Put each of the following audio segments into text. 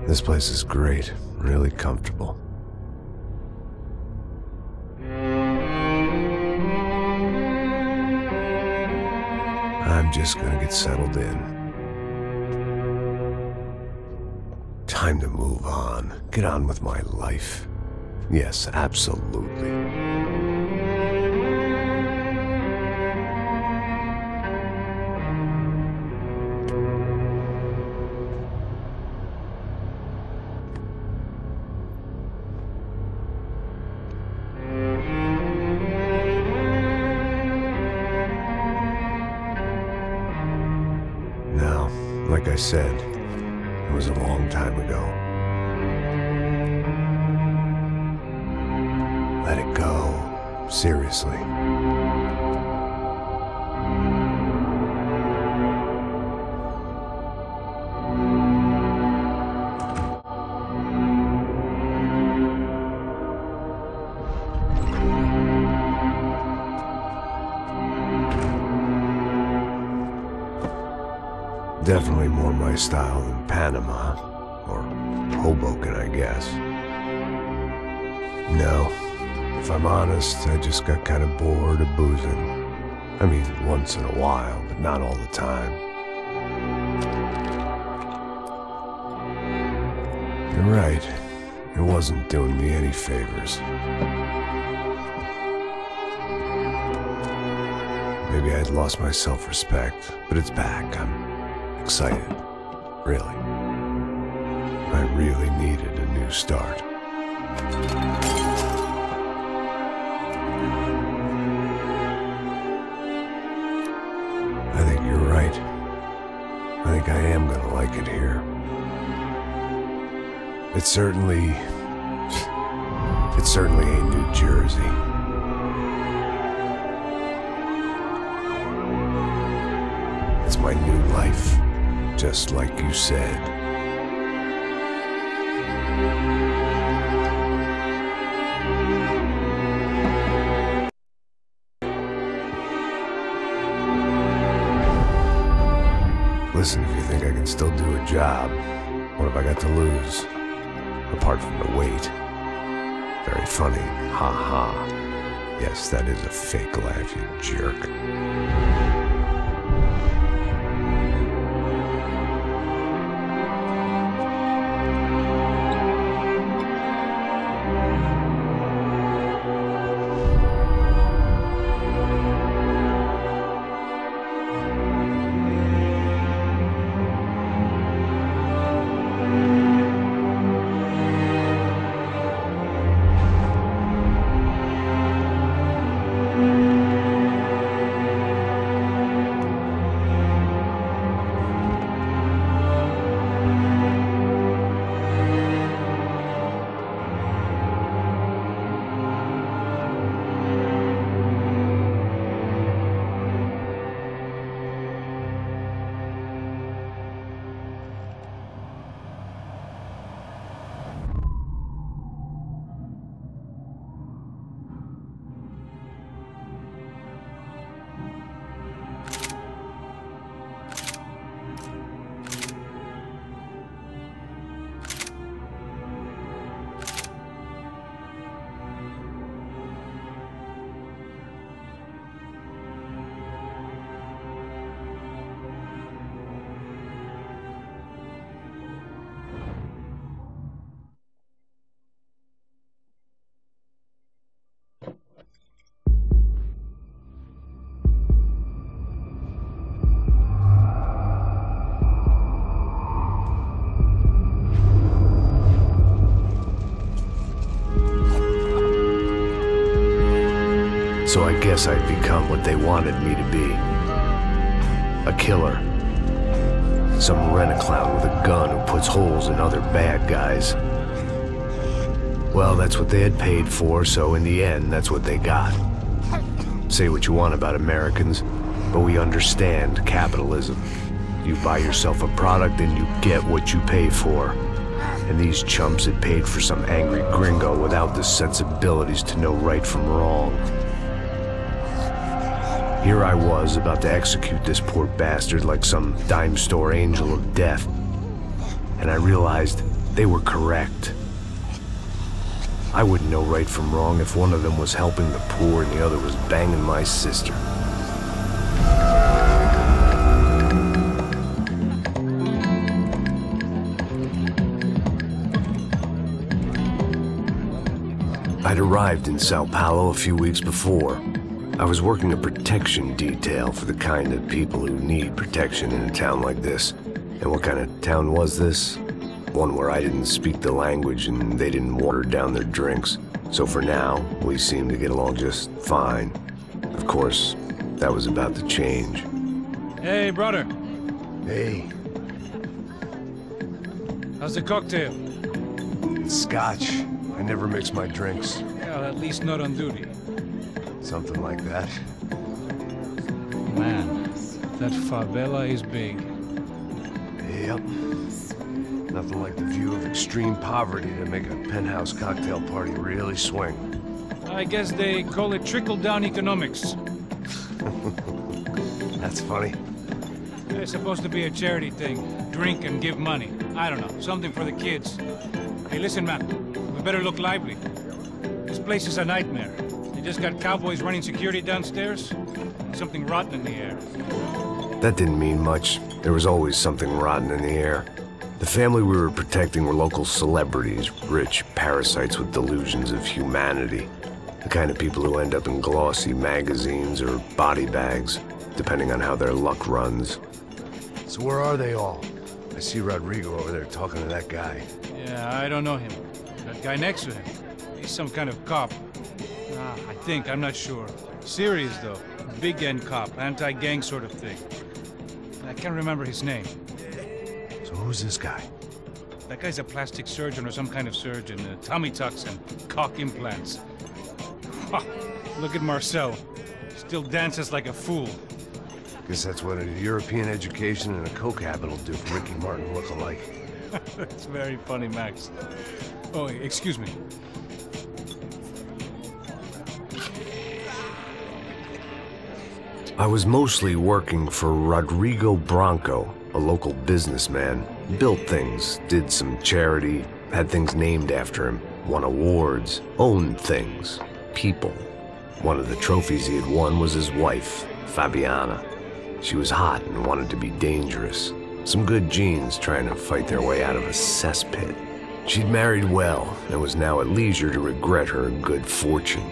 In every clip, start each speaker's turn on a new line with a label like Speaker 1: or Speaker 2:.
Speaker 1: This place is great, really comfortable. I'm just gonna get settled in. Time to move on. Get on with my life. Yes, absolutely. Now, like I said, it was a long time ago. Let it go. Seriously. Definitely more my style than Panama, or Hoboken, I guess. No, if I'm honest, I just got kind of bored of boozing. I mean, once in a while, but not all the time. You're right, it wasn't doing me any favors. Maybe I'd lost my self-respect, but it's back. I'm excited, really. I really needed a new start. I think you're right. I think I am gonna like it here. It certainly ain't New Jersey. It's my new life. Just like you said. Listen, if you think I can still do a job, what have I got to lose? Apart from the weight. Very funny. Ha ha. Yes, that is a fake laugh, you jerk. So I guess I'd become what they wanted me to be. A killer. Some rent-a-clown with a gun who puts holes in other bad guys. Well, that's what they had paid for, so in the end, that's what they got. Say what you want about Americans, but we understand capitalism. You buy yourself a product and you get what you pay for. And these chumps had paid for some angry gringo without the sensibilities to know right from wrong. Here I was, about to execute this poor bastard like some dime store angel of death. And I realized They were correct. I wouldn't know right from wrong if one of them was helping the poor and the other was banging my sister. I'd arrived in Sao Paulo a few weeks before. I was working a protection detail for the kind of people who need protection in a town like this. And what kind of town was this? One where I didn't speak the language and they didn't water down their drinks. So for now, we seemed to get along just fine. Of course, that was about to change.
Speaker 2: Hey, brother.
Speaker 1: Hey.
Speaker 2: How's the cocktail?
Speaker 1: It's scotch. I never mix my drinks.
Speaker 2: Well, at least not on duty.
Speaker 1: Something like that.
Speaker 2: Man, that favela is big.
Speaker 1: Yep. Nothing like the view of extreme poverty to make a penthouse cocktail party really swing.
Speaker 2: I guess they call it trickle-down economics.
Speaker 1: That's funny.
Speaker 2: It's supposed to be a charity thing. Drink and give money. I don't know, something for the kids. Hey, listen, man. We better look lively. This place is a nightmare. They just got cowboys running security downstairs. Something rotten in the air.
Speaker 1: That didn't mean much. There was always something rotten in the air. The family we were protecting were local celebrities, rich parasites with delusions of humanity. The kind of people who end up in glossy magazines or body bags, depending on how their luck runs. So where are they all? I see Rodrigo over there talking to that guy.
Speaker 2: Yeah, I don't know him. That guy next to him. He's some kind of cop. I think, I'm not sure. Serious, though. Big N cop, anti-gang sort of thing. I can't remember his name.
Speaker 1: So who's this guy?
Speaker 2: That guy's a plastic surgeon or some kind of surgeon. Tummy tucks and cock implants. Look at Marcel. Still dances like a fool.
Speaker 1: Guess that's what a European education and a coke habit will do for Ricky Martin look-alike.
Speaker 2: That's very funny, Max. Oh, excuse me.
Speaker 1: I was mostly working for Rodrigo Branco, a local businessman. Built things, did some charity, had things named after him, won awards, owned things, people. One of the trophies he had won was his wife, Fabiana. She was hot and wanted to be dangerous. Some good genes trying to fight their way out of a cesspit. She'd married well and was now at leisure to regret her good fortune.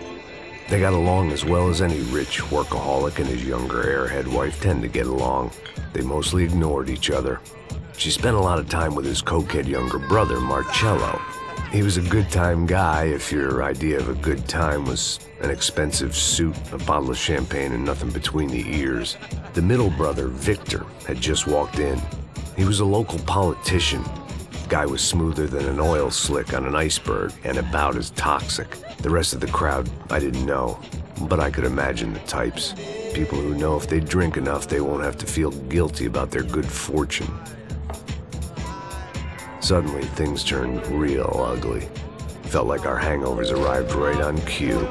Speaker 1: They got along as well as any rich workaholic and his younger airhead wife tend to get along. They mostly ignored each other. She spent a lot of time with his cokehead younger brother, Marcello. He was a good-time guy if your idea of a good time was an expensive suit, a bottle of champagne, and nothing between the ears. The middle brother, Victor, had just walked in. He was a local politician. Guy was smoother than an oil slick on an iceberg and about as toxic. The rest of the crowd, I didn't know, but I could imagine the types. People who know if they drink enough, they won't have to feel guilty about their good fortune. Suddenly, things turned real ugly. Felt like our hangovers arrived right on cue.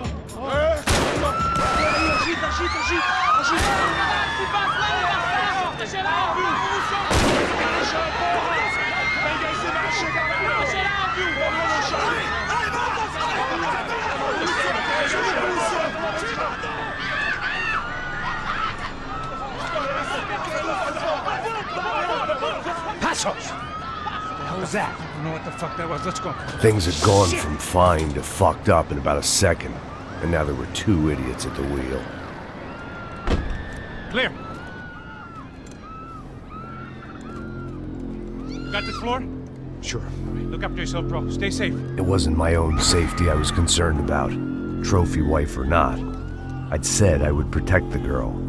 Speaker 2: Passos! What was that? I don't know what the fuck that was. Let's go.
Speaker 1: Things had gone from fine to fucked up in about a second, and now there were two idiots at the wheel.
Speaker 2: Clear. Got this floor?
Speaker 1: Sure.
Speaker 2: Look after yourself, bro. Stay safe.
Speaker 1: It wasn't my own safety I was concerned about, trophy wife or not. I'd said I would protect the girl.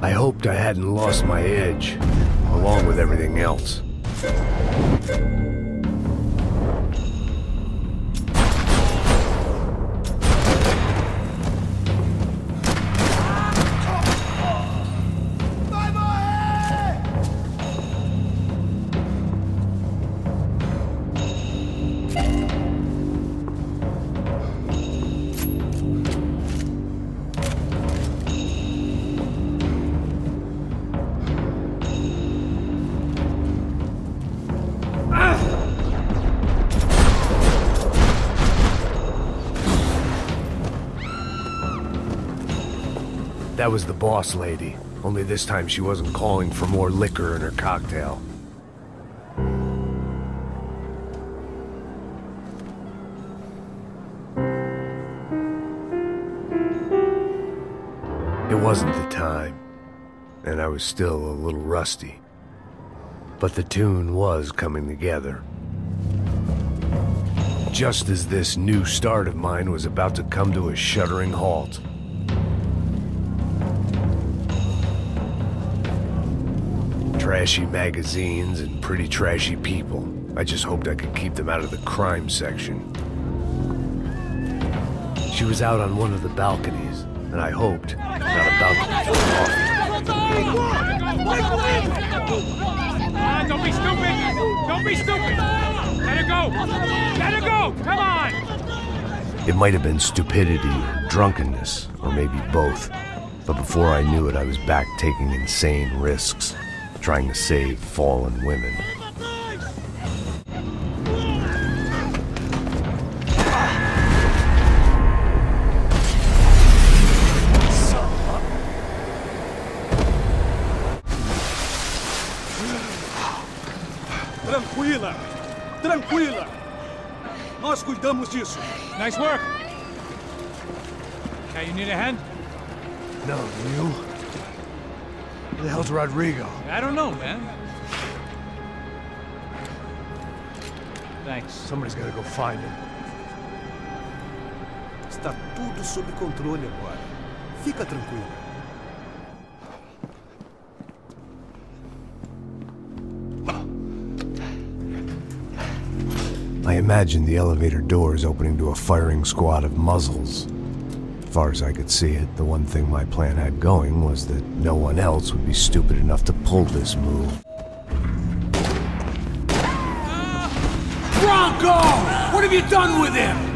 Speaker 1: I hoped I hadn't lost my edge, along with everything else. That was the boss lady. Only this time she wasn't calling for more liquor in her cocktail. It wasn't the time, and I was still a little rusty. But the tune was coming together. Just as this new start of mine was about to come to a shuddering halt. Trashy magazines and pretty trashy people. I just hoped I could keep them out of the crime section. She was out on one of the balconies, and I hoped not about to be
Speaker 2: Don't be stupid! Don't be stupid! Let her go! Let her go! Come on!
Speaker 1: It might have been stupidity or drunkenness, or maybe both. But before I knew it, I was back taking insane risks, trying to save fallen women.
Speaker 3: Tranquila! Tranquila! Nós cuidamos disso.
Speaker 2: Nice work! Okay, you need a hand?
Speaker 1: No, you? Where the hell's Rodrigo?
Speaker 2: I don't know, man. Thanks.
Speaker 1: Somebody's gotta go find him.
Speaker 3: Está tudo sob controle agora. Fica tranquilo.
Speaker 1: I imagined the elevator doors opening to a firing squad of muzzles. As far as I could see it, the one thing my plan had going was that no one else would be stupid enough to pull this move.
Speaker 4: Bronco! What have you done with him?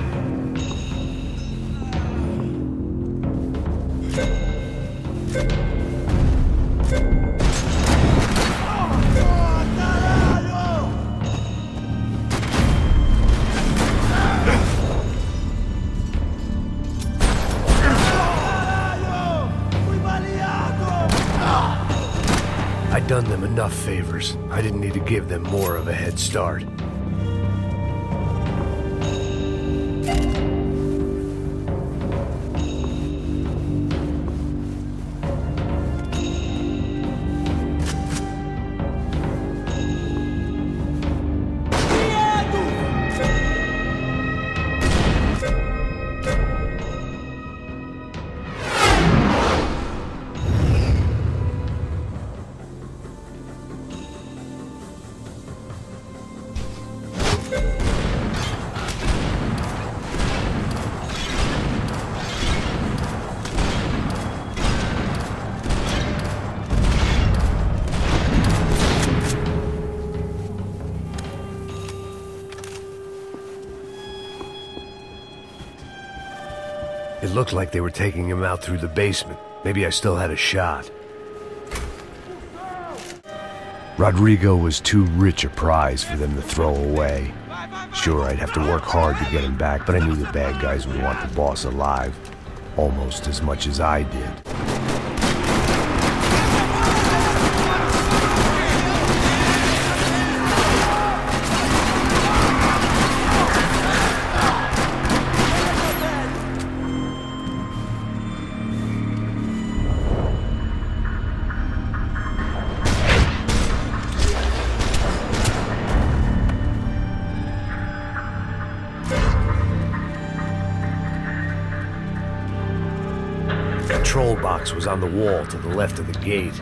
Speaker 1: I'd done them enough favors. I didn't need to give them more of a head start. It looked like they were taking him out through the basement. Maybe I still had a shot. Rodrigo was too rich a prize for them to throw away. Sure, I'd have to work hard to get him back, but I knew the bad guys would want the boss alive, almost as much as I did. The control box was on the wall to the left of the gate.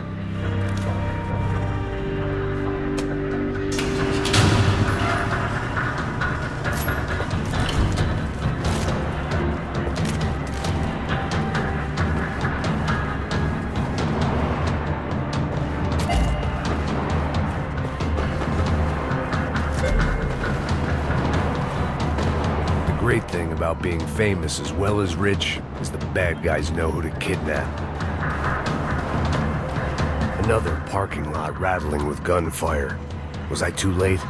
Speaker 1: The great thing about being famous as well as rich is the bad guys know who to kidnap. Another parking lot rattling with gunfire. Was I too late?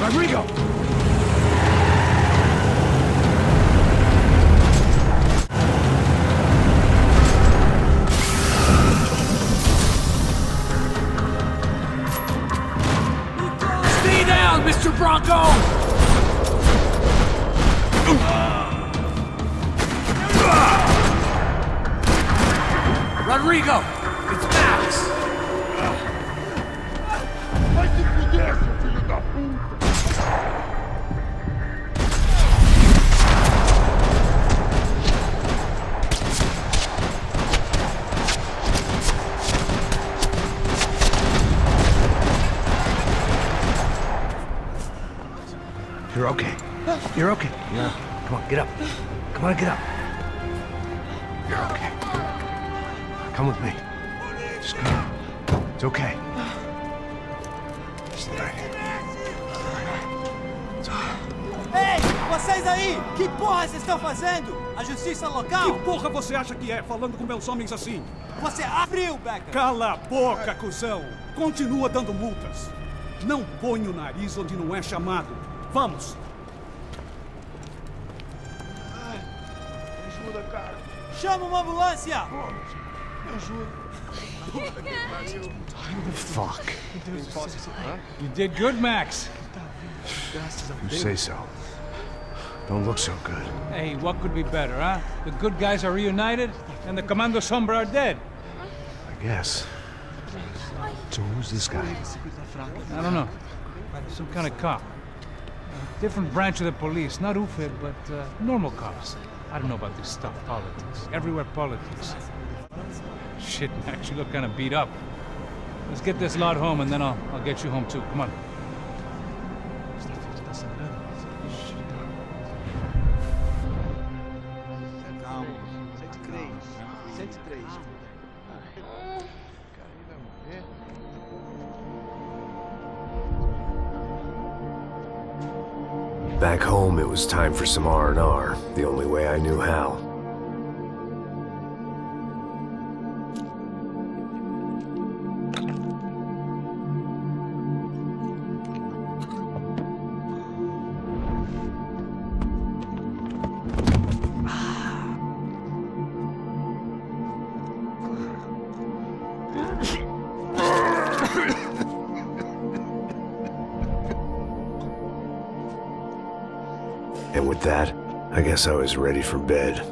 Speaker 4: Rodrigo! Stay down, Mr. Bronco! Rodrigo! It's Max!
Speaker 5: Vai se fuder, seu filho da puta!
Speaker 1: You're okay. You're okay. Yeah. Come on, get up. Come on, get up. You're okay. Come with me. Just come. It's okay. Stay right here. It's okay.
Speaker 6: Ei, vocês aí! Que porra vocês estão fazendo? A justiça local?
Speaker 3: Que porra você acha que é, falando com meus homens assim?
Speaker 6: Você abriu, Becker!
Speaker 3: Cala a boca, cuzão! Continua dando multas. Não põe o nariz onde não é chamado. Vamos!
Speaker 5: Ajuda, cara.
Speaker 6: Chama uma ambulância!
Speaker 5: Me ajuda.
Speaker 1: Fuck.
Speaker 2: You did good, Max.
Speaker 1: You say so. Don't look so good.
Speaker 2: Hey, what could be better, huh? The good guys are reunited, and the Commando Sombra are dead.
Speaker 1: I guess. So who's this guy?
Speaker 2: I don't know. Some kind of cop. Different branch of the police. Not UFE, but normal cops. I don't know about this stuff, politics. Everywhere politics. Shit, Max, you look kind of beat up. Let's get this lot home, and then I'll get you home too. Come on.
Speaker 6: Calma. 103. 103.
Speaker 1: Back home, it was time for some R&R, the only way I knew how. And with that, I guess I was ready for bed.